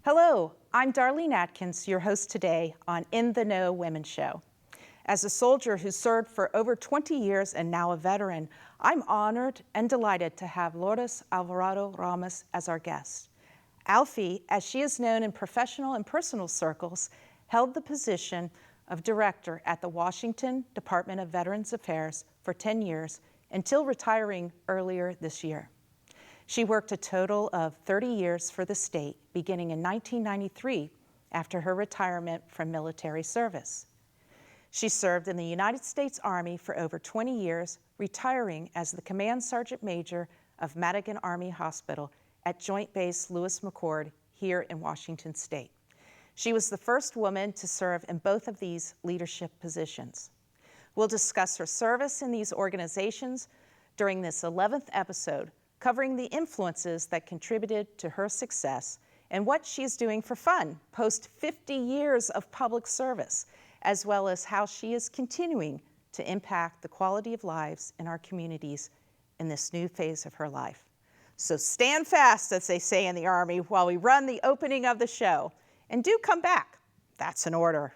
Hello, I'm Darlene Atkins, your host today on In the Know Women Show. As a soldier who served for over 20 years and now a veteran, I'm honored and delighted to have Lourdes Alvarado Ramos as our guest. Alfie, as she is known in professional and personal circles, held the position of director at the Washington Department of Veterans Affairs for 10 years until retiring earlier this year. She worked a total of 30 years for the state, beginning in 1993 after her retirement from military service. She served in the United States Army for over 20 years, retiring as the Command Sgt. Major of Madigan Army Hospital at Joint Base Lewis-McChord here in Washington State. She was the first woman to serve in both of these leadership positions. We'll discuss her service in these organizations during this 11th episode, covering the influences that contributed to her success and what she's doing for fun post 50 years of public service, as well as how she is continuing to impact the quality of lives in our communities in this new phase of her life. So stand fast, as they say in the Army, while we run the opening of the show. And do come back. That's an order.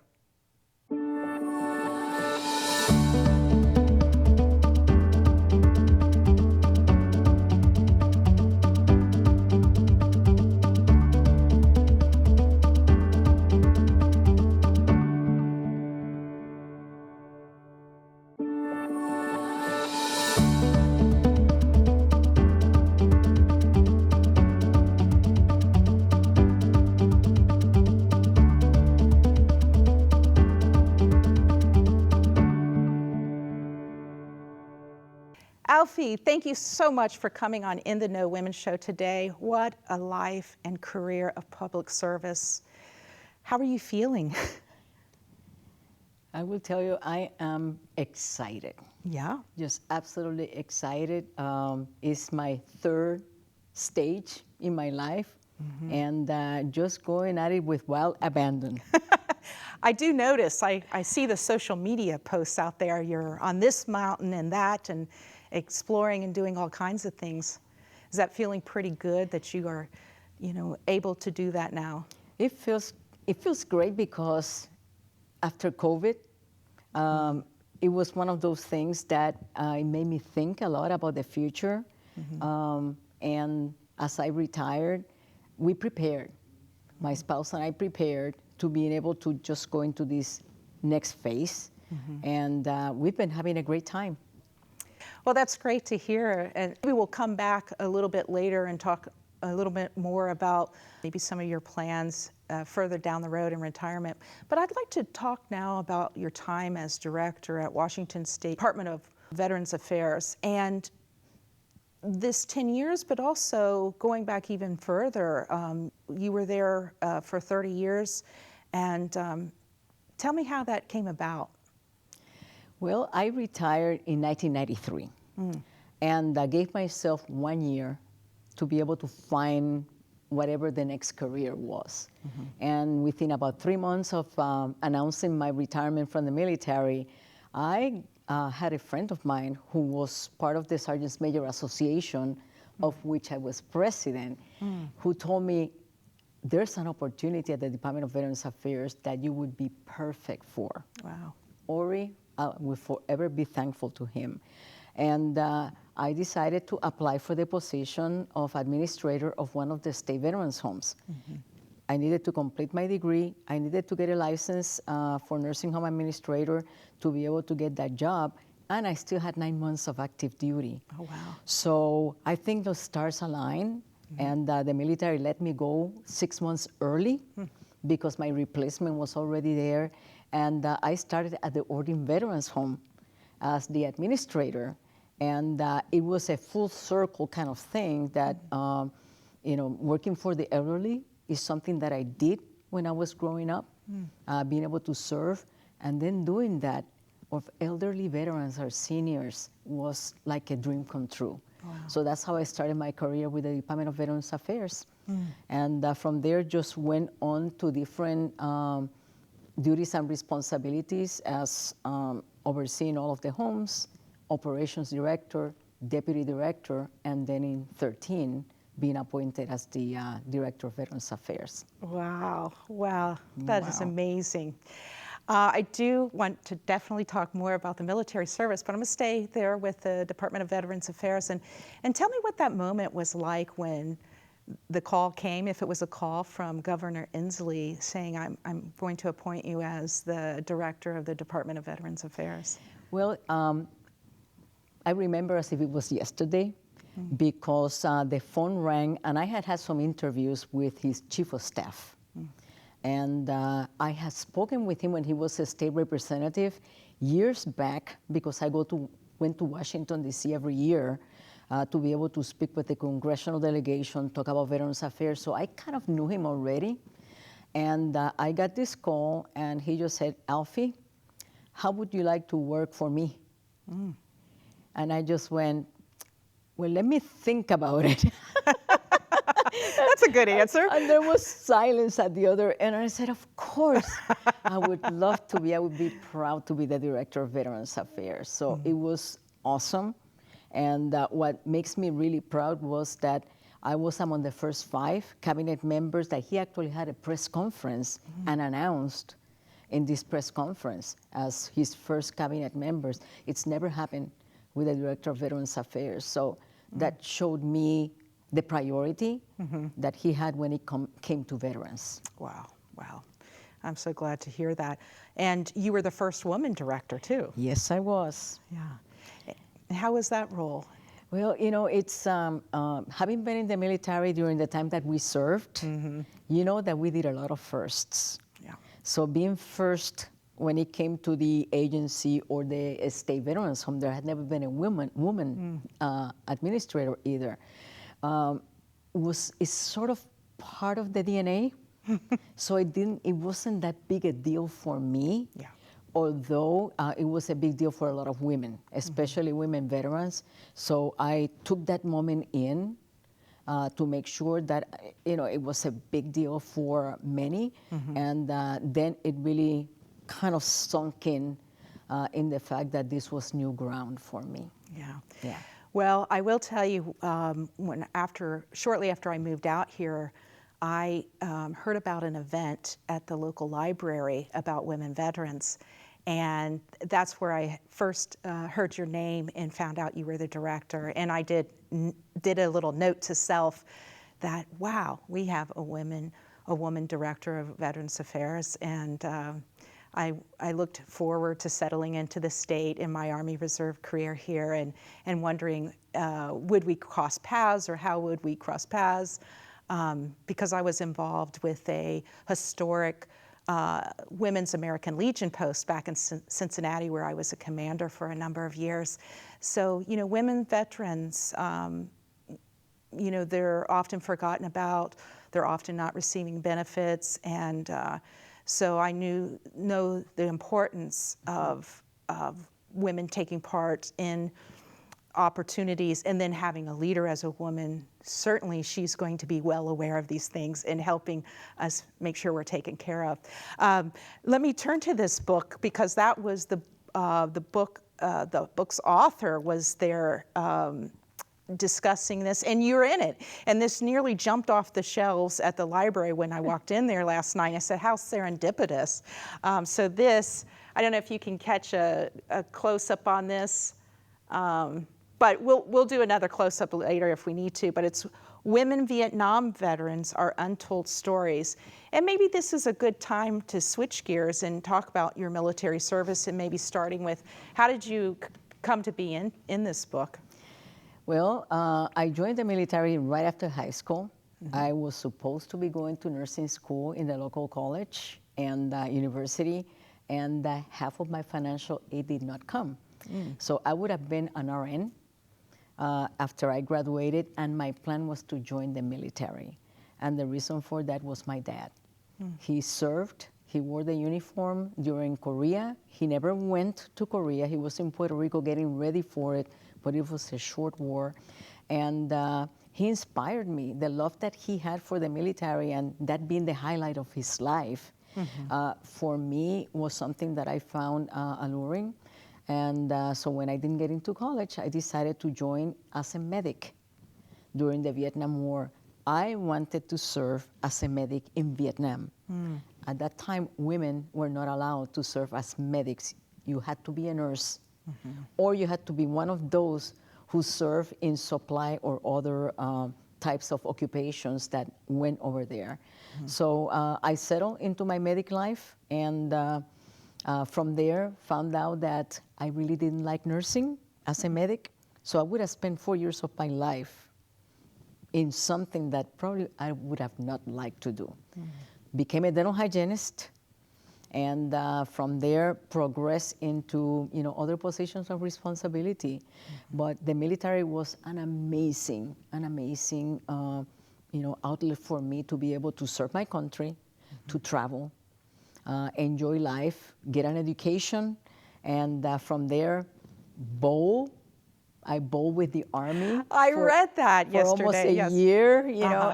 Alfie, thank you so much for coming on In the Know Women Show today. What a life and career of public service. How are you feeling? I will tell you, I am excited. Yeah. Just absolutely excited. It's my third stage in my life, and just going at it with wild abandon. I do notice, I see the social media posts out there. You're on this mountain and that, and exploring and doing all kinds of things. Is that feeling pretty good that you are, able to do that now? It feels great because after COVID, it was one of those things that it made me think a lot about the future. And as I retired, we prepared. My spouse and I prepared to being able to just go into this next phase. And we've been having a great time. Well, that's great to hear. And we will come back a little bit later and talk a little bit more about maybe some of your plans further down the road in retirement. But I'd like to talk now about your time as director at Washington State Department of Veterans Affairs and this 10 years, but also going back even further. You were there for 30 years. And tell me how that came about. Well, I retired in 1993 and I gave myself 1 year to be able to find whatever the next career was. And within about 3 months of announcing my retirement from the military, I had a friend of mine who was part of the Sergeants Major Association, of which I was president, who told me, there's an opportunity at the Department of Veterans Affairs that you would be perfect for. Wow. Ori, I will forever be thankful to him. And I decided to apply for the position of administrator of one of the state veterans homes. I needed to complete my degree. I needed to get a license for nursing home administrator to be able to get that job. And I still had 9 months of active duty. Oh, wow. So I think those stars aligned, and the military let me go 6 months early because my replacement was already there. And I started at the Ordin Veterans Home as the administrator. And it was a full circle kind of thing that, working for the elderly is something that I did when I was growing up, being able to serve. And then doing that of elderly veterans or seniors was like a dream come true. Wow. So that's how I started my career with the Department of Veterans Affairs. And from there just went on to different duties and responsibilities as overseeing all of the homes, operations director, deputy director, and then in 2013 being appointed as the Director of Veterans Affairs. Wow, wow, that is Wow. amazing. I do want to definitely talk more about the military service, but I'm going to stay there with the Department of Veterans Affairs. And tell me what that moment was like when the call came, if it was a call from Governor Inslee saying, I'm going to appoint you as the Director of the Department of Veterans Affairs. Well, I remember as if it was yesterday, because the phone rang, and I had some interviews with his chief of staff. And I had spoken with him when he was a state representative years back, because I went to Washington, D.C. every year to be able to speak with the congressional delegation, talk about Veterans Affairs. So I kind of knew him already. And I got this call, and he just said, Alfie, how would you like to work for me? And I just went, well, let me think about it. That's a good answer. And there was silence at the other end. And I said, of course, I would love to be. I would be proud to be the Director of Veterans Affairs. So it was awesome. And what makes me really proud was that I was among the first 5 cabinet members that he actually had a press conference and announced in this press conference as his first cabinet members. It's never happened with the Director of Veterans Affairs. So that showed me the priority that he had when it came to veterans. Wow, wow. I'm so glad to hear that. And you were the first woman director, too. Yes, I was. Yeah. How was that role? Well, you know, it's having been in the military during the time that we served, you know that we did a lot of firsts. Yeah. So being first when it came to the agency or the state veterans home, there had never been a woman administrator either. It's sort of part of the DNA. So it wasn't that big a deal for me. Yeah. Although it was a big deal for a lot of women, especially women veterans. So I took that moment in to make sure that, you know, it was a big deal for many. And then it really kind of sunk in the fact that this was new ground for me. Yeah. Yeah. Well, I will tell you, shortly after I moved out here, I heard about an event at the local library about women veterans. And that's where I first heard your name and found out you were the director. And I did a little note to self that, wow, we have a woman director of Veterans Affairs. And I looked forward to settling into the state in my Army Reserve career here and wondering, would we cross paths or how would we cross paths? Because I was involved with a historic Women's American Legion post back in Cincinnati, where I was a commander for a number of years. So, you know, women veterans, you know, they're often forgotten about. They're often not receiving benefits, and so I know the importance of women taking part in opportunities, and then having a leader as a woman. Certainly she's going to be well aware of these things and helping us make sure we're taken care of. Let me turn to this book, because that was the book's author was there discussing this, and you're in it. And this nearly jumped off the shelves at the library when I walked in there last night. I said, how serendipitous. So this, I don't know if you can catch a close-up on this. But we'll do another close-up later if we need to, but it's Women Vietnam Veterans Are Untold Stories. And maybe this is a good time to switch gears and talk about your military service, and maybe starting with, how did you come to be in this book? Well, I joined the military right after high school. I was supposed to be going to nursing school in the local college and university, and half of my financial aid did not come. So I would have been an RN after I graduated, and my plan was to join the military. And the reason for that was my dad. He served, he wore the uniform during Korea. He never went to Korea. He was in Puerto Rico getting ready for it, but it was a short war. And he inspired me. The love that he had for the military, and that being the highlight of his life, for me was something that I found alluring. And so when I didn't get into college, I decided to join as a medic. during the Vietnam War. I wanted to serve as a medic in Vietnam. At that time, women were not allowed to serve as medics. You had to be a nurse, or you had to be one of those who serve in supply or other types of occupations that went over there. So I settled into my medic life, and from there found out that I really didn't like nursing as a medic. So I would have spent 4 years of my life in something that probably I would have not liked to do. Became a dental hygienist, and from there progressed into other positions of responsibility. But the military was an amazing outlet for me to be able to serve my country, to travel, enjoy life, get an education, and from there I bowled with the Army. I read that yesterday. For almost a year,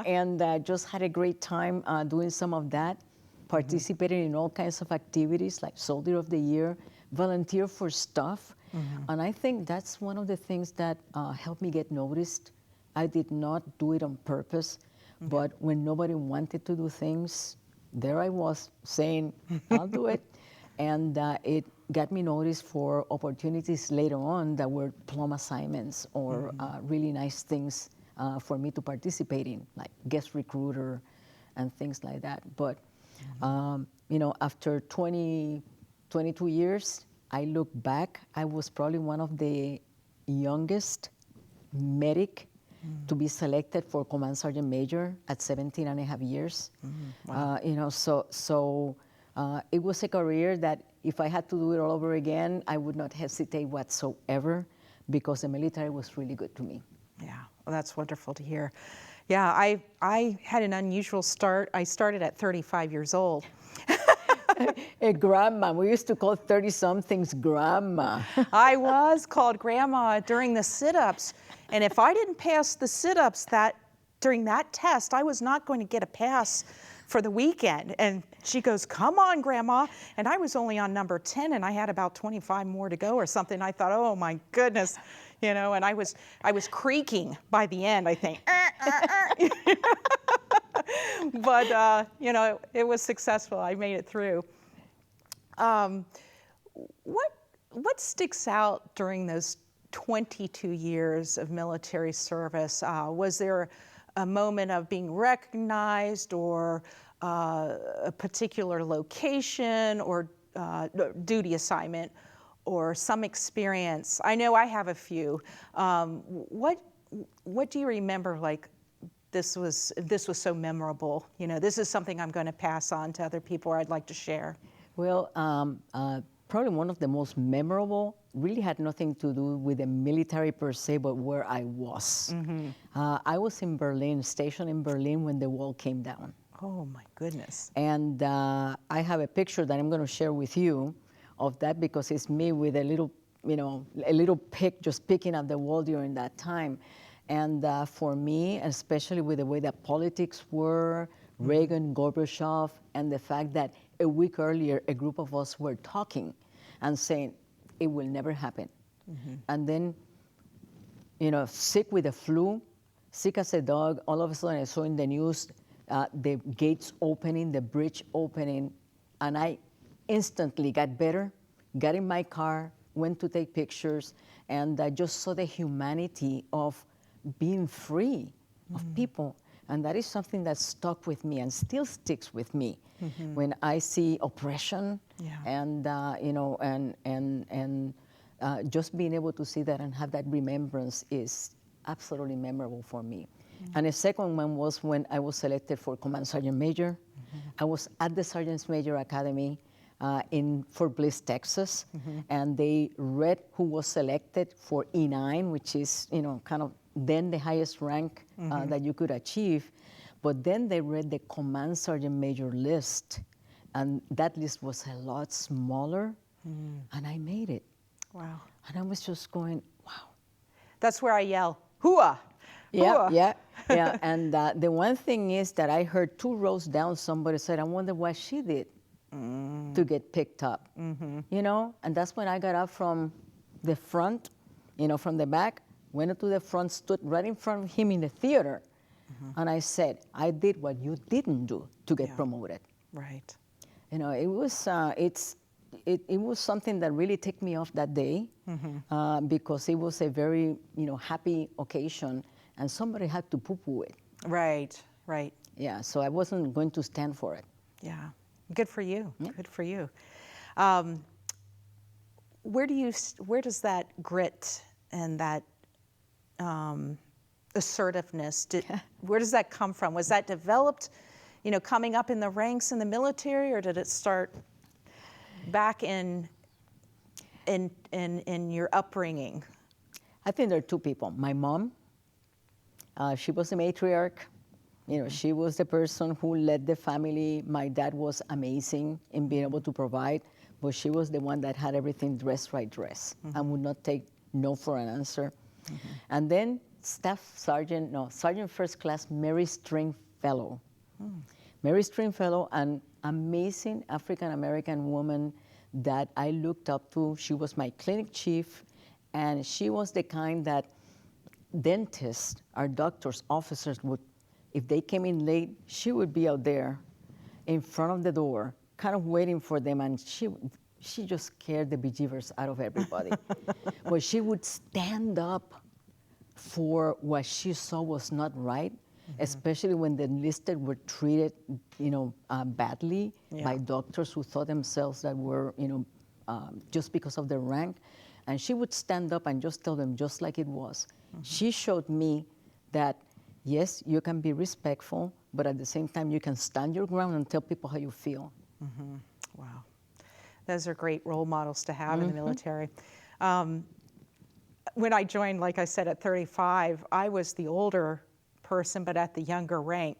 and just had a great time doing some of that. Participated in all kinds of activities like Soldier of the Year, volunteer for stuff. And I think that's one of the things that helped me get noticed. I did not do it on purpose, but when nobody wanted to do things, there I was saying, I'll do it. And it got me noticed for opportunities later on that were plum assignments or really nice things for me to participate in, like guest recruiter and things like that. But after 22 years, I look back, I was probably one of the youngest medic to be selected for Command Sergeant Major at 17 and a half years. Wow. So it was a career that if I had to do it all over again, I would not hesitate whatsoever, because the military was really good to me. Yeah, well, that's wonderful to hear. Yeah, I had an unusual start. I started at 35 years old. A grandma. We used to call 30-somethings grandma. I was called grandma during the sit-ups. And if I didn't pass the sit-ups during that test, I was not going to get a pass for the weekend. And she goes, come on, grandma. And I was only on number 10, and I had about 25 more to go or something. I thought, oh my goodness, and I was creaking by the end, I think. But, it was successful. I made it through. What sticks out during those 22 years of military service? Was there a moment of being recognized, or a particular location, or duty assignment, or some experience? I know I have a few. What do you remember, like, this was so memorable? This is something I'm going to pass on to other people, or I'd like to share. Well, probably one of the most memorable really had nothing to do with the military per se, but where I was. I was in Berlin, stationed in Berlin when the wall came down. Oh my goodness. And I have a picture that I'm going to share with you of that, because it's me with a little pick just picking at the wall during that time. And for me, especially with the way that politics were, Reagan, Gorbachev, and the fact that a week earlier, a group of us were talking and saying, it will never happen. And then, sick with the flu, sick as a dog, all of a sudden I saw in the news the gates opening, the bridge opening, and I instantly got better, got in my car, went to take pictures, and I just saw the humanity of being free, of people. And that is something that stuck with me and still sticks with me when I see oppression, and just being able to see that and have that remembrance is absolutely memorable for me. And the second one was when I was selected for Command Sergeant Major. I was at the Sergeant's Major Academy in Fort Bliss, Texas, and they read who was selected for E9, which is kind of then the highest rank that you could achieve. But then they read the Command Sergeant Major list, and that list was a lot smaller, and I made it. Wow. And I was just going, wow. That's where I yell, hooah! Yeah. And the one thing is that I heard 2 rows down, somebody said, I wonder what she did to get picked up. And that's when I got up from the front, from the back, went to the front, stood right in front of him in the theater, and I said, I did what you didn't do to get promoted. Right. You know, it was it was something that really took me off that day because it was a very happy occasion, and somebody had to poo-poo it. Right. Right. Yeah, so I wasn't going to stand for it. Yeah. Good for you. Yeah. Good for you. Where does that grit and that assertiveness, where does that come from? Was that developed, coming up in the ranks in the military, or did it start back in your upbringing? I think there are two people. My mom, she was a matriarch. She was the person who led the family. My dad was amazing in being able to provide, but she was the one that had everything dress and would not take no for an answer. And then Sergeant First Class Mary Stringfellow. Mary Stringfellow, an amazing African-American woman that I looked up to. She was my clinic chief, and she was the kind that dentists, our doctors, officers would, if they came in late, she would be out there in front of the door, kind of waiting for them, and she just scared the bejeebers out of everybody. But she would stand up for what she saw was not right, especially when the enlisted were treated, badly by doctors who thought themselves that were, just because of their rank. And she would stand up and just tell them just like it was. She showed me that, yes, you can be respectful, but at the same time, you can stand your ground and tell people how you feel. Wow. Those are great role models to have in the military. When I joined, like I said, at 35, I was the older person, but at the younger rank.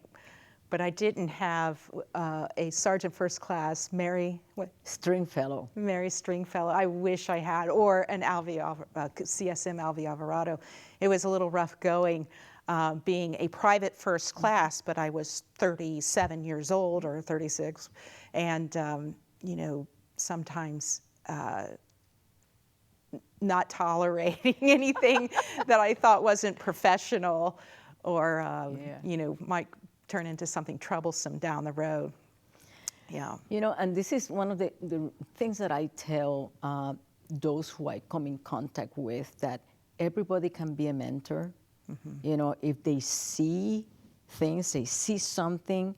But I didn't have a Sergeant First Class Mary Stringfellow. Mary Stringfellow. I wish I had, or an CSM Alfie Alvarado. It was a little rough going, being a private first class, but I was 37 years old or 36, and sometimes not tolerating anything that I thought wasn't professional, or might turn into something troublesome down the road. Yeah. And this is one of the things that I tell those who I come in contact with, that everybody can be a mentor. If they see things, they see something,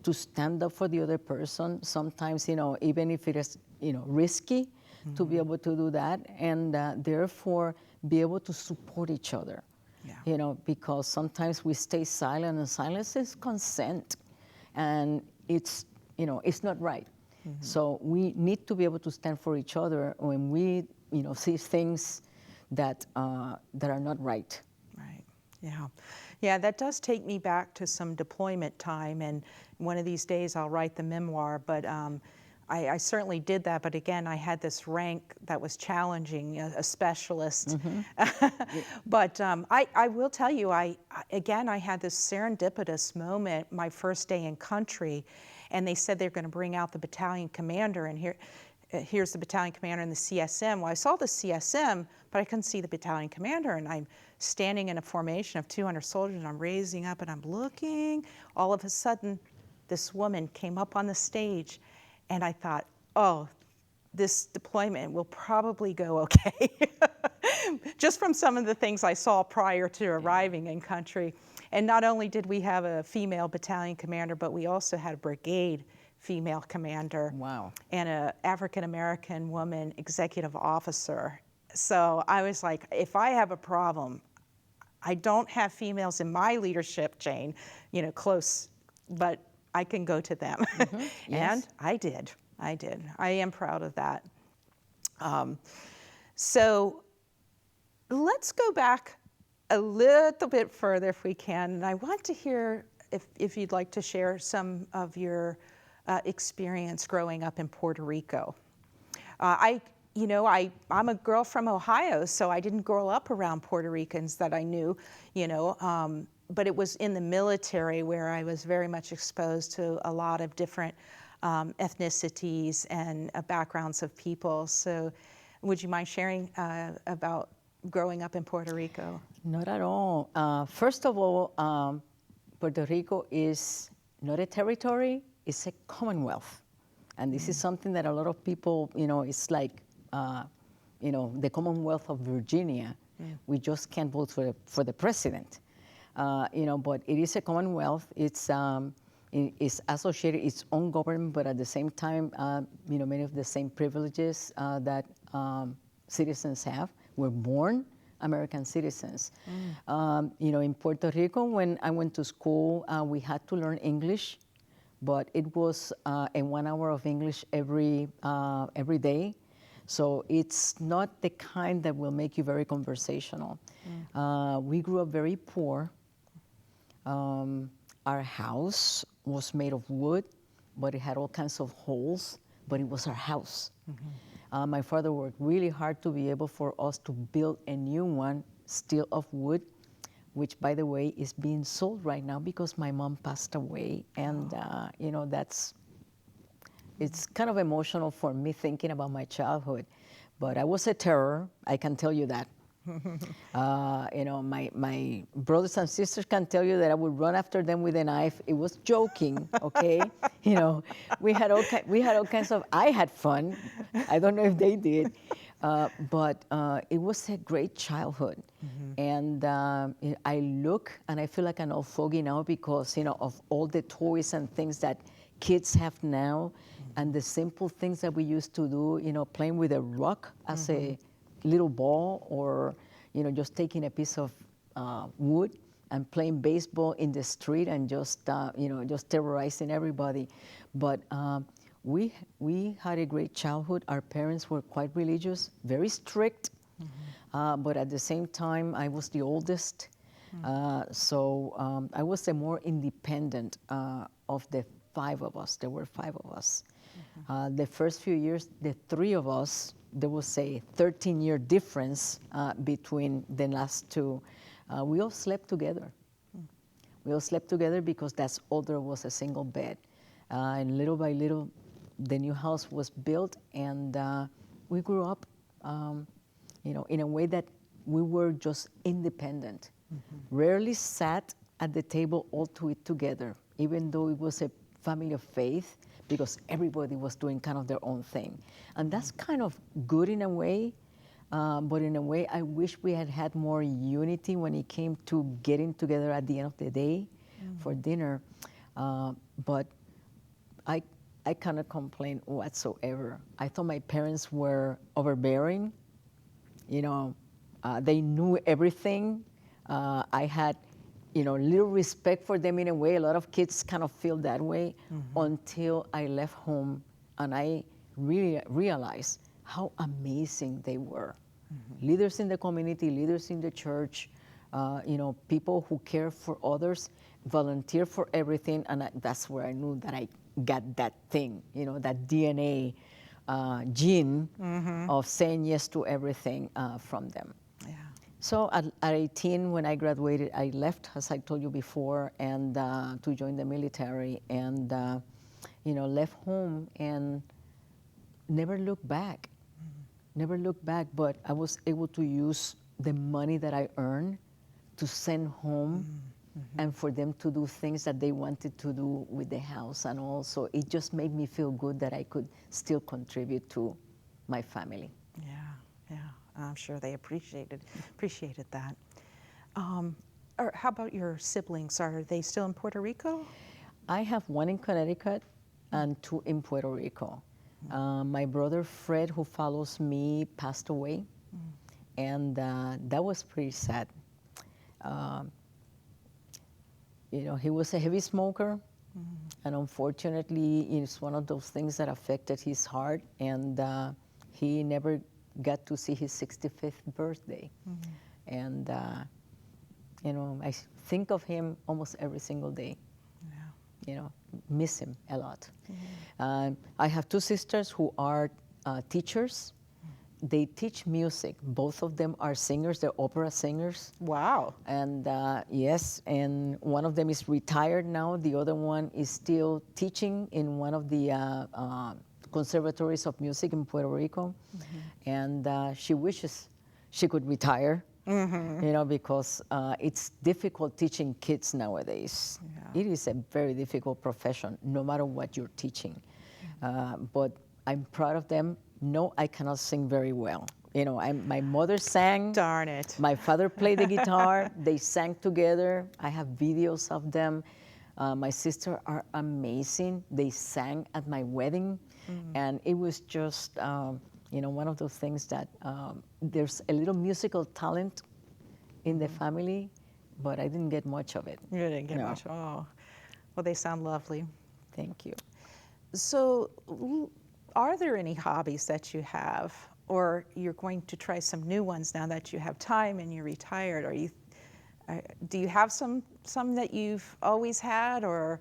to stand up for the other person. Sometimes, even if it is, risky, to be able to do that, and therefore be able to support each other. Yeah. Because sometimes we stay silent, and silence is consent, and it's not right. So we need to be able to stand for each other when we see things that are not right. Right. Yeah. That does take me back to some deployment time, and one of these days I'll write the memoir. But I certainly did that, but again, I had this rank that was challenging, a specialist. But I will tell you, I had this serendipitous moment my first day in country, and they said they're going to bring out the battalion commander, and here's the battalion commander and the CSM. Well, I saw the CSM, but I couldn't see the battalion commander, and I'm standing in a formation of 200 soldiers, and I'm raising up, and I'm looking. All of a sudden, this woman came up on the stage, and I thought, oh, this deployment will probably go okay. Just from some of the things I saw prior to arriving in country. And not only did we have a female battalion commander, but we also had a brigade female commander. Wow. And an African-American woman executive officer. So I was like, if I have a problem, I don't have females in my leadership chain, close, but I can go to them. Yes. And I did. I am proud of that. So let's go back a little bit further if we can. And I want to hear if you'd like to share some of your experience growing up in Puerto Rico. I'm a girl from Ohio, so I didn't grow up around Puerto Ricans that I knew, but it was in the military where I was very much exposed to a lot of different ethnicities and backgrounds of people. So would you mind sharing about growing up in Puerto Rico? Not at all. First of all, Puerto Rico is not a territory, it's a commonwealth. And this is something that a lot of people, it's like, the Commonwealth of Virginia. We just can't vote for the president. But it is a commonwealth. It's associated its own government, but at the same time, many of the same privileges that citizens have. We're born American citizens. In Puerto Rico, when I went to school, we had to learn English, but it was a 1 hour of English every day. So it's not the kind that will make you very conversational. We grew up very poor. Our house was made of wood, but it had all kinds of holes, but it was our house. My father worked really hard to be able for us to build a new one, still of wood, which, by the way, is being sold right now because my mom passed away. And, it's kind of emotional for me thinking about my childhood. But I was a terror, I can tell you that. My brothers and sisters can tell you that I would run after them with a knife. It was joking, okay? We had all kinds of. I had fun. I don't know if they did, but it was a great childhood. And I look and I feel like an old fogey now because of all the toys and things that kids have now, and the simple things that we used to do. Playing with a rock as a little ball, or just taking a piece of wood and playing baseball in the street and just terrorizing everybody. But we had a great childhood. Our parents were quite religious, very strict, but at the same time I was the oldest, so I was the more independent of the 5 of us. There were 5 of us. The first few years, the 3 of us, there was a 13-year difference between the last 2. We all slept together. We all slept together because that's all there was, a single bed. And little by little, the new house was built, and we grew up, in a way that we were just independent. Rarely sat at the table all to eat together, even though it was a family of faith, because everybody was doing kind of their own thing. And that's kind of good in a way, but in a way I wish we had had more unity when it came to getting together at the end of the day for dinner. But I cannot complain whatsoever. I thought my parents were overbearing. They knew everything. I had little respect for them in a way. A lot of kids kind of feel that way until I left home and I really realized how amazing they were. Leaders in the community, leaders in the church, people who care for others, volunteer for everything, and that's where I knew that I got that thing, that DNA gene of saying yes to everything from them. So at 18, when I graduated, I left, as I told you before, and to join the military, and left home and never looked back. Never looked back, but I was able to use the money that I earned to send home and for them to do things that they wanted to do with the house, and also it just made me feel good that I could still contribute to my family. Yeah. I'm sure they appreciated that. Or how about your siblings? Are they still in Puerto Rico? I have 1 in Connecticut and 2 in Puerto Rico. My brother Fred, who follows me, passed away, and that was pretty sad. He was a heavy smoker, and unfortunately, it's one of those things that affected his heart, and he never got to see his 65th birthday. And, I think of him almost every single day. Miss him a lot. I have 2 sisters who are teachers. They teach music. Both of them are singers. They're opera singers. Wow. And yes, and one of them is retired now. The other one is still teaching in one of the conservatories of music in Puerto Rico. And she wishes she could retire. You know, because it's difficult teaching kids nowadays. Yeah. It is a very difficult profession, no matter what you're teaching. But I'm proud of them. No, I cannot sing very well. You know, my mother sang. Darn it. My father played the guitar. They sang together. I have videos of them. My sisters are amazing. They sang at my wedding, and it was just, you know, one of those things that there's a little musical talent in the family, but I didn't get much of it. You didn't get No. much. Oh, well, they sound lovely. Thank you. So, are there any hobbies that you have, or you're going to try some new ones now that you have time and you're retired? Are you, do you have some that you've always had, or?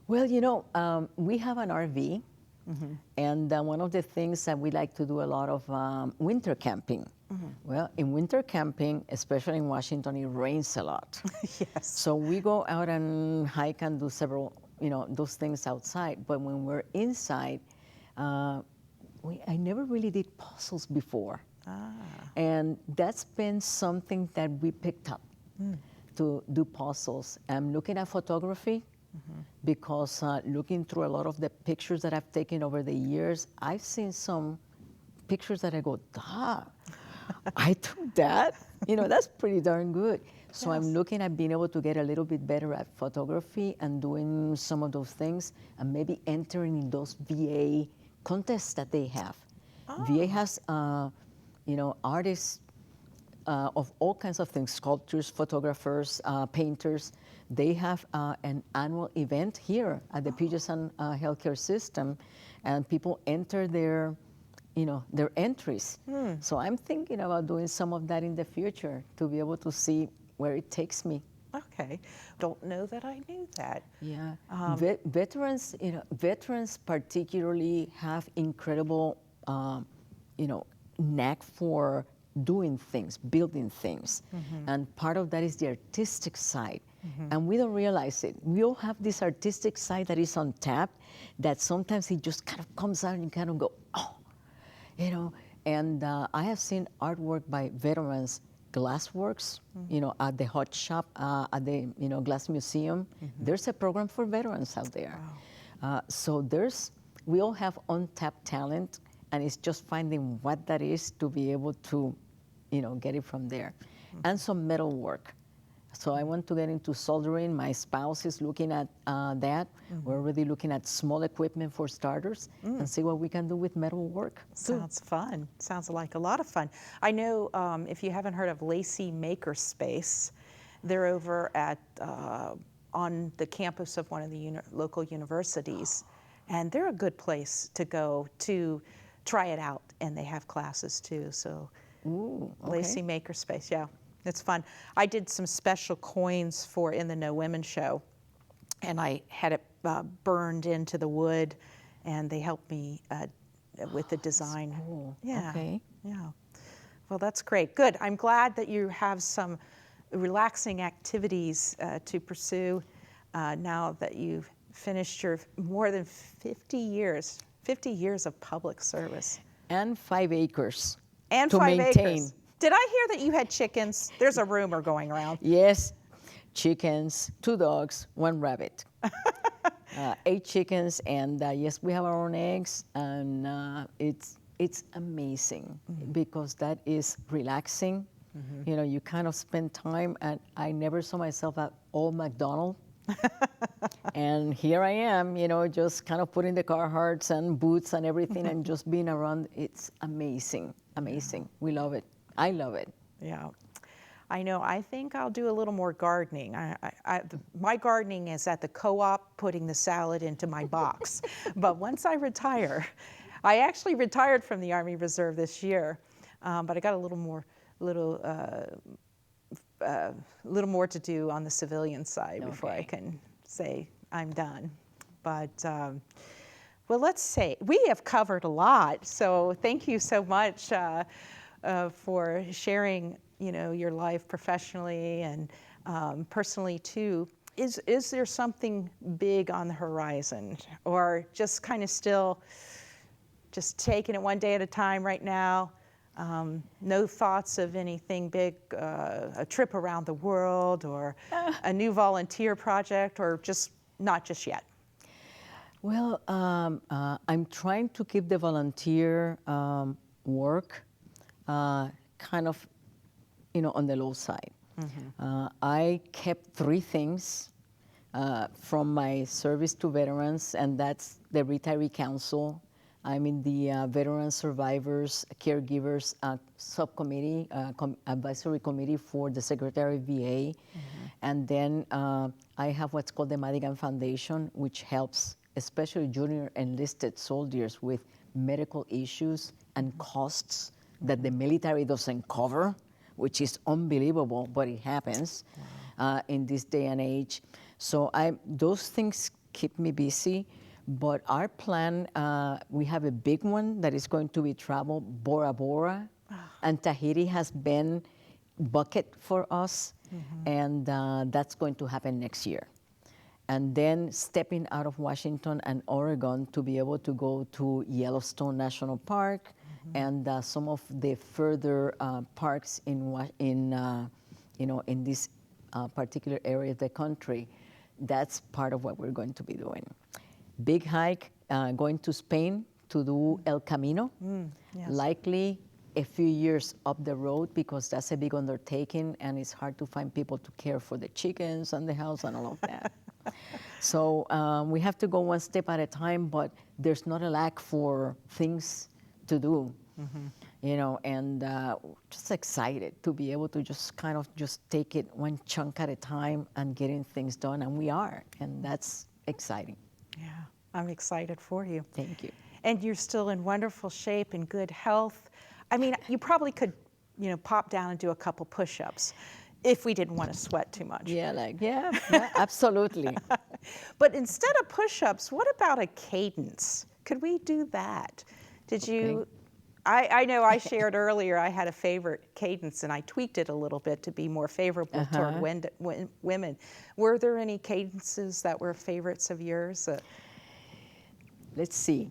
Well, you know, we have an RV, and one of the things that we like to do a lot of winter camping. Well, in winter camping, especially in Washington, it rains a lot. Yes. So we go out and hike and do several, you know, those things outside. But when we're inside, I never really did puzzles before. And that's been something that we picked up to do puzzles. I'm looking at photography because looking through a lot of the pictures that I've taken over the years, I've seen some pictures that I go, I took that. You know, that's pretty darn good. So I'm looking at being able to get a little bit better at photography and doing some of those things and maybe entering in those VA contests that they have. VA has, you know, artists of all kinds of things, sculptors, photographers, painters. They have an annual event here at the Puget Sound Healthcare System, and people enter their, you know, their entries. So I'm thinking about doing some of that in the future to be able to see where it takes me. Okay. Don't know that I knew that. Yeah. Veterans, you know, veterans particularly have incredible, you know, knack for doing things, building things. And part of that is the artistic side. And we don't realize it. We all have this artistic side that is untapped, that sometimes it just kind of comes out and you kind of go, oh, you know. And I have seen artwork by veterans, glassworks, you know, at the Hot Shop, at the, you know, Glass Museum. There's a program for veterans out there. So we all have untapped talent, and it's just finding what that is to be able to, you know, get it from there. And some metal work. So I want to get into soldering. My spouse is looking at that. We're already looking at small equipment for starters and see what we can do with metal work. Sounds fun. Sounds like a lot of fun. I know if you haven't heard of Lacey Makerspace, they're over at on the campus of one of the local universities, and they're a good place to go to try it out, and they have classes too. So Lacey Makerspace, yeah. It's fun. I did some special coins for In the Know Women show, and I had it burned into the wood, and they helped me with the design. That's cool. Yeah. Okay. Yeah. Well, that's great. Good. I'm glad that you have some relaxing activities to pursue now that you've finished your more than 50 years of public service. And 5 acres And to 5 maintain. acres. Did I hear that you had chickens? There's a rumor going around. Yes, chickens, 2 dogs, 1 rabbit. 8 chickens, and yes, we have our own eggs, and it's amazing because that is relaxing. You know, you kind of spend time, and I never saw myself at Old McDonald. And here I am, you know, just kind of putting the Carhartts and boots and everything and just being around. It's amazing, amazing. We love it. I love it. Yeah. I know. I think I'll do a little more gardening. My gardening is at the co-op, putting the salad into my box. But once I retire, I actually retired from the Army Reserve this year, but I got a little more to do on the civilian side before I can say I'm done. But well, let's say we have covered a lot. So thank you so much for sharing, you know, your life professionally and personally too. Is there something big on the horizon, or just kind of still just taking it one day at a time right now? No thoughts of anything big, a trip around the world or a new volunteer project, or just not just yet? Well, I'm trying to keep the volunteer work kind of, on the low side. I kept 3 things from my service to veterans, and that's the Retiree Council. I'm in the Veteran Survivors Caregivers Subcommittee, Advisory Committee for the Secretary of VA. And then I have what's called the Madigan Foundation, which helps especially junior enlisted soldiers with medical issues and costs that the military doesn't cover, which is unbelievable, but it happens in this day and age. So those things keep me busy. But our plan, we have a big one that is going to be travel Bora Bora, and Tahiti has been bucket for us, and that's going to happen next year. And then stepping out of Washington and Oregon to be able to go to Yellowstone National Park and some of the further parks in this particular area of the country. That's part of what we're going to be doing. Big hike, going to Spain to do El Camino, likely a few years up the road, because that's a big undertaking and it's hard to find people to care for the chickens and the house and all of that. So we have to go one step at a time, but there's not a lack for things to do, and just excited to be able to just kind of just take it one chunk at a time and getting things done, and we are, and that's exciting. Yeah, I'm excited for you. Thank you. And you're still in wonderful shape and good health. I mean, you probably could, pop down and do a couple push-ups if we didn't want to sweat too much. Yeah, absolutely. But instead of push-ups, what about a cadence? Could we do that? Did you? I know I shared earlier I had a favorite cadence, and I tweaked it a little bit to be more favorable toward women. Were there any cadences that were favorites of yours? Let's see.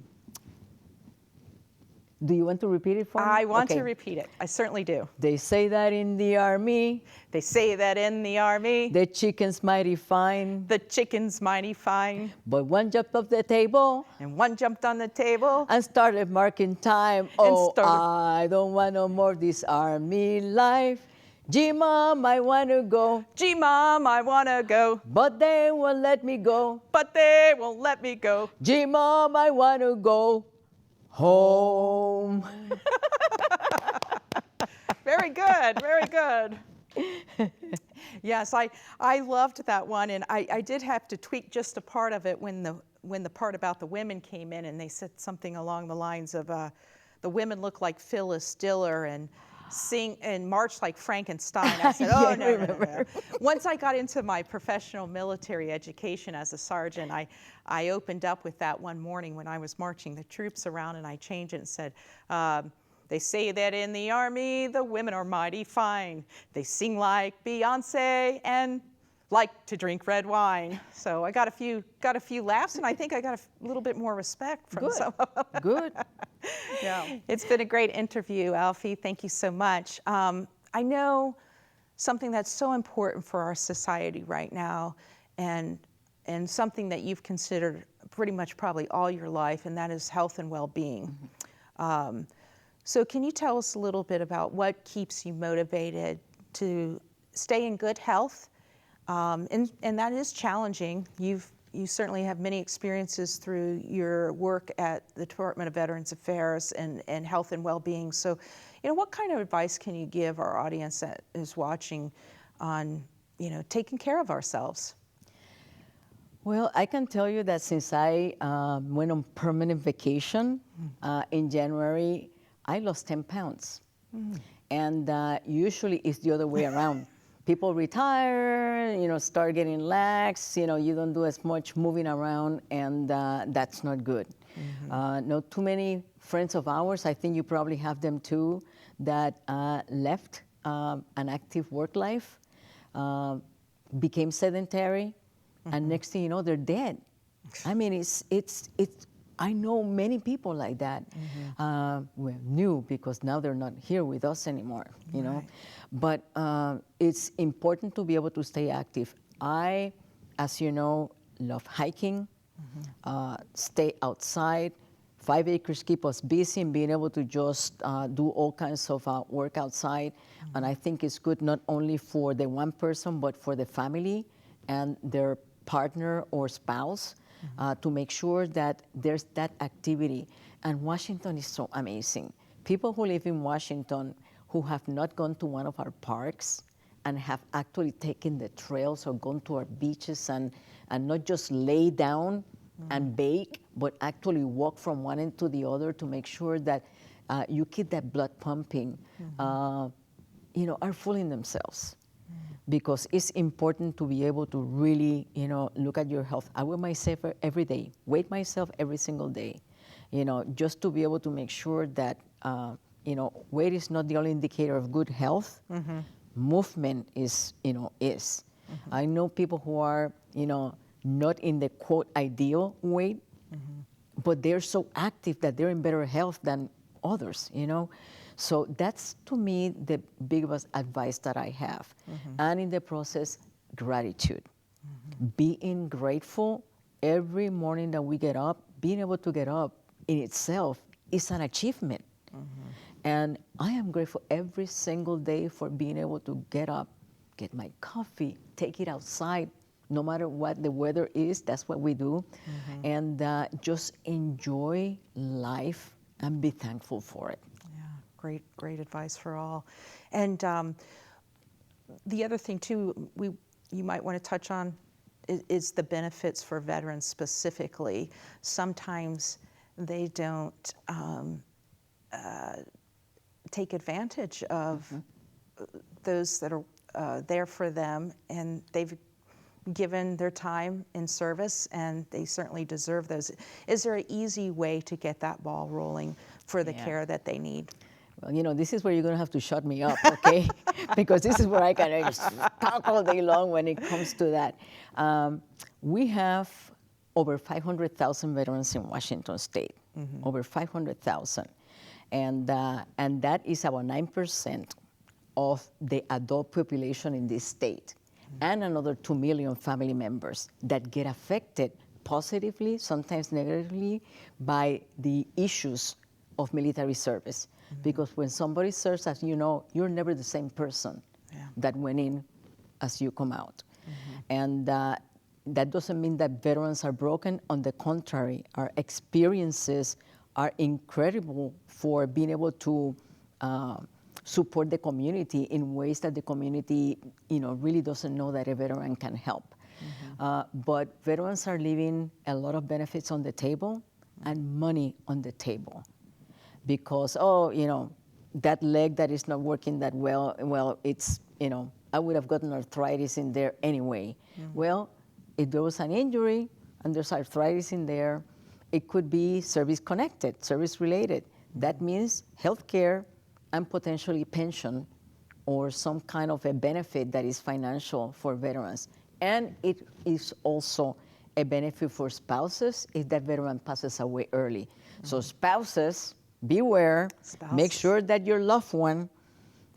Do you want to repeat it for me? I want to repeat it. I certainly do. They say that in the Army. They say that in the Army. The chicken's mighty fine. The chicken's mighty fine. But one jumped off the table. And one jumped on the table. And started marking time. I don't want no more this Army life. Gee, Mom, I want to go. Gee, Mom, I want to go. But they won't let me go. But they won't let me go. Gee, Mom, I want to go home. Very good, very good. Yes, I loved that one, and I did have to tweak just a part of it when the part about the women came in, and they said something along the lines of the women look like Phyllis Diller and sing and march like Frankenstein. I said, oh, no. Once I got into my professional military education as a sergeant, I opened up with that one morning when I was marching the troops around, and I changed it and said, they say that in the Army, the women are mighty fine. They sing like Beyonce and like to drink red wine. So I got a few laughs, and I think I got a little bit more respect from some of them. Good. Yeah. It's been a great interview, Alfie. Thank you so much. I know something that's so important for our society right now, and something that you've considered pretty much probably all your life, and that is health and well-being. So can you tell us a little bit about what keeps you motivated to stay in good health? And that is challenging. You certainly have many experiences through your work at the Department of Veterans Affairs and health and well-being. So, what kind of advice can you give our audience that is watching on, taking care of ourselves? Well, I can tell you that since I went on permanent vacation in January, I lost 10 pounds. And usually it's the other way around. People retire, start getting lax, you don't do as much moving around, and that's not good. Not too many friends of ours, I think you probably have them too, that left an active work life, became sedentary, and next thing you know, they're dead. I mean, it's I know many people like that. Well, new, because now they're not here with us anymore, you know. But it's important to be able to stay active. I, as you know, love hiking, stay outside. 5 acres keep us busy and being able to just do all kinds of work outside. And I think it's good not only for the one person, but for the family and their partner or spouse to make sure that there's that activity. And Washington is so amazing. People who live in Washington who have not gone to one of our parks and have actually taken the trails or gone to our beaches and not just lay down and bake, but actually walk from one end to the other to make sure that you keep that blood pumping, you know, are fooling themselves. Because it's important to be able to really, you know, look at your health. I weigh myself every day, weigh myself every single day, you know, just to be able to make sure that, you know, weight is not the only indicator of good health. Movement is, you know, is. I know people who are, you know, not in the quote ideal weight, but they're so active that they're in better health than others, you know. So that's, to me, the biggest advice that I have. And in the process, gratitude. Being grateful every morning that we get up, being able to get up in itself is an achievement. And I am grateful every single day for being able to get up, get my coffee, take it outside, no matter what the weather is, that's what we do. And just enjoy life and be thankful for it. Yeah, great advice for all. And the other thing too, you might want to touch on is the benefits for veterans specifically. Sometimes they don't take advantage of those that are there for them, and they've given their time in service, and they certainly deserve those. Is there an easy way to get that ball rolling for the care that they need? Well, you know, this is where you're going to have to shut me up, okay? Because this is where I can talk all day long when it comes to that. We have over 500,000 veterans in Washington State, over 500,000. And that is about 9% of the adult population in this state, and another 2 million family members that get affected positively, sometimes negatively, by the issues of military service. Because when somebody serves, as you know, you're never the same person that went in as you come out. And that doesn't mean that veterans are broken. On the contrary, our experiences are incredible for being able to support the community in ways that the community, you know, really doesn't know that a veteran can help. But veterans are leaving a lot of benefits on the table and money on the table. Because, oh, you know, that leg that is not working that well, it's, you know, I would have gotten arthritis in there anyway. Well, if there was an injury and there's arthritis in there, it could be service-connected, service-related. That means health care and potentially pension or some kind of a benefit that is financial for veterans. And it is also a benefit for spouses if that veteran passes away early. So spouses, beware, make sure that your loved one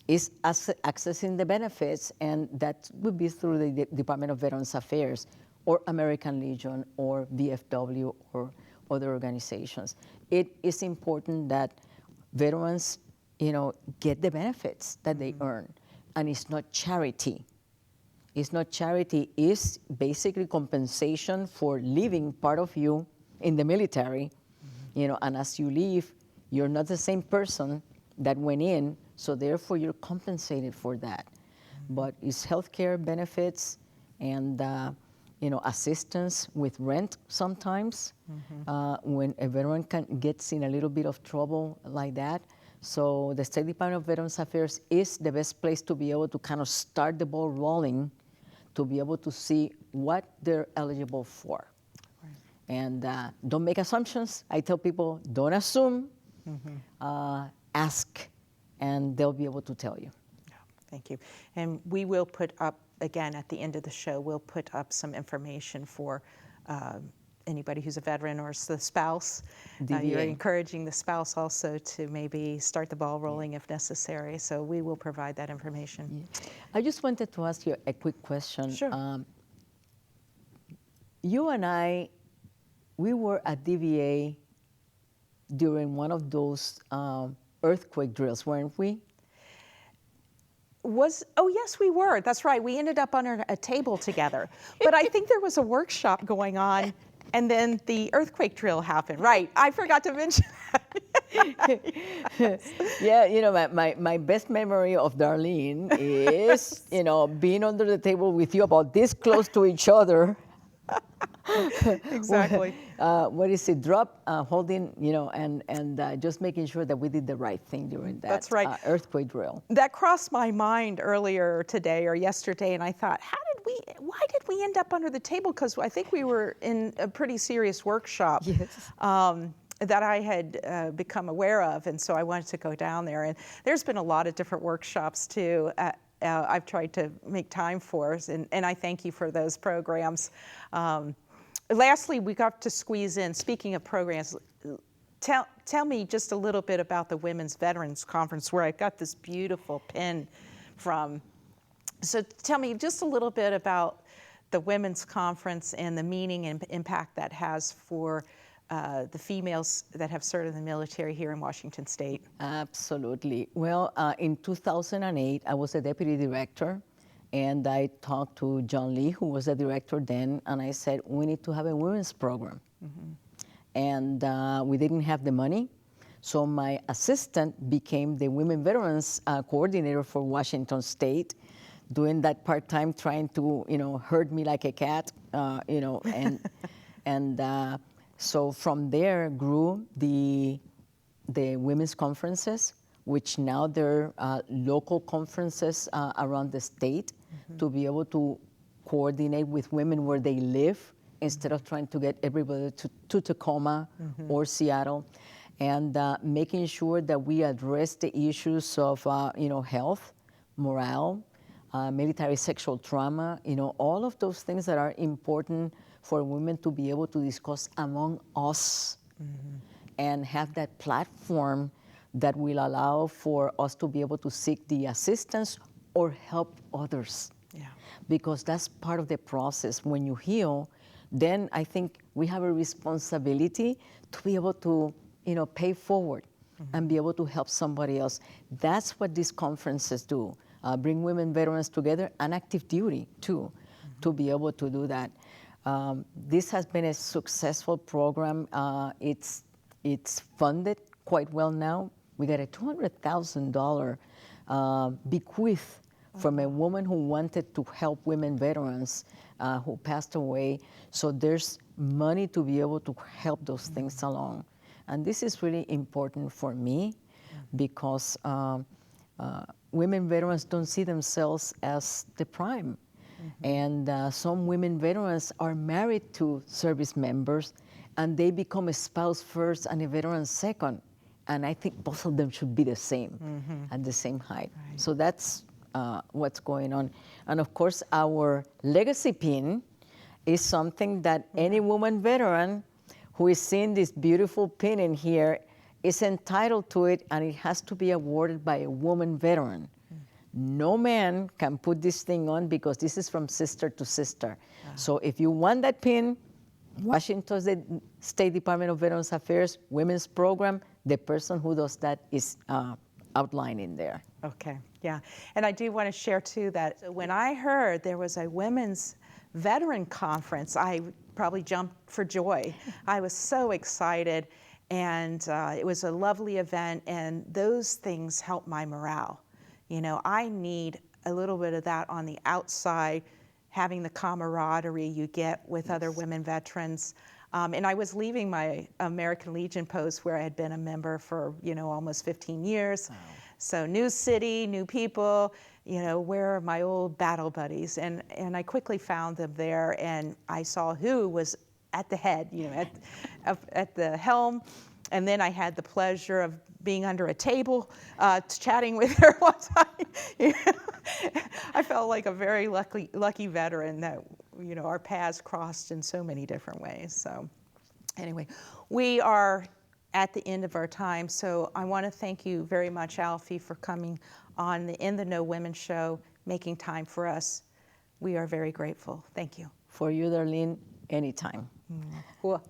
is accessing the benefits, and that would be through the Department of Veterans Affairs or American Legion or VFW or other organizations. It is important that veterans, you know, get the benefits that they earn. And it's not charity. It's not charity. It's basically compensation for leaving part of you in the military, you know, and as you leave, you're not the same person that went in, so therefore you're compensated for that. But it's healthcare benefits and you know, assistance with rent sometimes when a veteran gets in a little bit of trouble like that. So the State Department of Veterans Affairs is the best place to be able to kind of start the ball rolling, to be able to see what they're eligible for. Right. And don't make assumptions. I tell people, don't assume, ask, and they'll be able to tell you. Yeah, thank you. And we will put up, again, at the end of the show, we'll put up some information for anybody who's a veteran or the spouse. DVA. You're encouraging the spouse also to maybe start the ball rolling if necessary. So we will provide that information. Yeah. I just wanted to ask you a quick question. Sure. You and I, we were at DVA during one of those earthquake drills, weren't we? Oh yes, we were. That's right. We ended up under a table together. But I think there was a workshop going on, and then the earthquake drill happened. Right. I forgot to mention that. Yeah, you know, my best memory of Darlene is, you know, being under the table with you about this close to each other. Exactly. What is it? Holding, you know, and just making sure that we did the right thing during that. That's right. Earthquake drill. That crossed my mind earlier today or yesterday, and I thought, why did we end up under the table? Because I think we were in a pretty serious workshop. Yes. That I had become aware of, and so I wanted to go down there. And there's been a lot of different workshops too. I've tried to make time for, and I thank you for those programs. Lastly, we got to squeeze in, speaking of programs, tell me just a little bit about the Women's Veterans Conference, where I got this beautiful pin from. So tell me just a little bit about the Women's Conference and the meaning and impact that has for the females that have served in the military here in Washington State. Absolutely. Well, in 2008, I was a deputy director, and I talked to John Lee, who was the director then, and I said, we need to have a women's program. Mm-hmm. And we didn't have the money, so my assistant became the Women Veterans Coordinator for Washington State, doing that part-time, trying to, you know, herd me like a cat, you know, and so from there grew the women's conferences, which now they're local conferences around the state, mm-hmm. to be able to coordinate with women where they live instead of trying to get everybody to Tacoma, mm-hmm. or Seattle, and making sure that we address the issues of you know, health, morale, military sexual trauma, you know, all of those things that are important for women to be able to discuss among us, mm-hmm. and have that platform that will allow for us to be able to seek the assistance or help others. Yeah. Because that's part of the process. When you heal, then I think we have a responsibility to be able to, you know, pay forward, mm-hmm. and be able to help somebody else. That's what these conferences do. Bring women veterans together, and active duty too, mm-hmm. to be able to do that. This has been a successful program. It's funded quite well now. We got a $200,000 bequeath from a woman who wanted to help women veterans who passed away. So there's money to be able to help those things along. And this is really important for me, because women veterans don't see themselves as the prime. Mm-hmm. And some women veterans are married to service members, and they become a spouse first and a veteran second. And I think both of them should be the same, mm-hmm. at the same height. Right. So that's what's going on. And of course, our legacy pin is something that any woman veteran who is seeing this beautiful pin in here is entitled to it, and it has to be awarded by a woman veteran. No man can put this thing on, because this is from sister to sister. So if you want that pin, Washington State Department of Veterans Affairs Women's Program, the person who does that is outlined in there. Okay, yeah. And I do want to share too that when I heard there was a women's veteran conference, I probably jumped for joy. I was so excited, and it was a lovely event, and those things help my morale. You know, I need a little bit of that on the outside, having the camaraderie you get with other women veterans. And I was leaving my American Legion post, where I had been a member for, you know, almost 15 years. Wow. So new city, new people, you know, where are my old battle buddies? And I quickly found them there, and I saw who was at the head, you know, at the helm. And then I had the pleasure of being under a table, chatting with her one time. I felt like a very lucky veteran that, you know, our paths crossed in so many different ways. So anyway, we are at the end of our time, so I want to thank you very much, Alfie, for coming on the In the Know Women show, making time for us. We are very grateful. Thank you. For you, Darlene, anytime. Cool.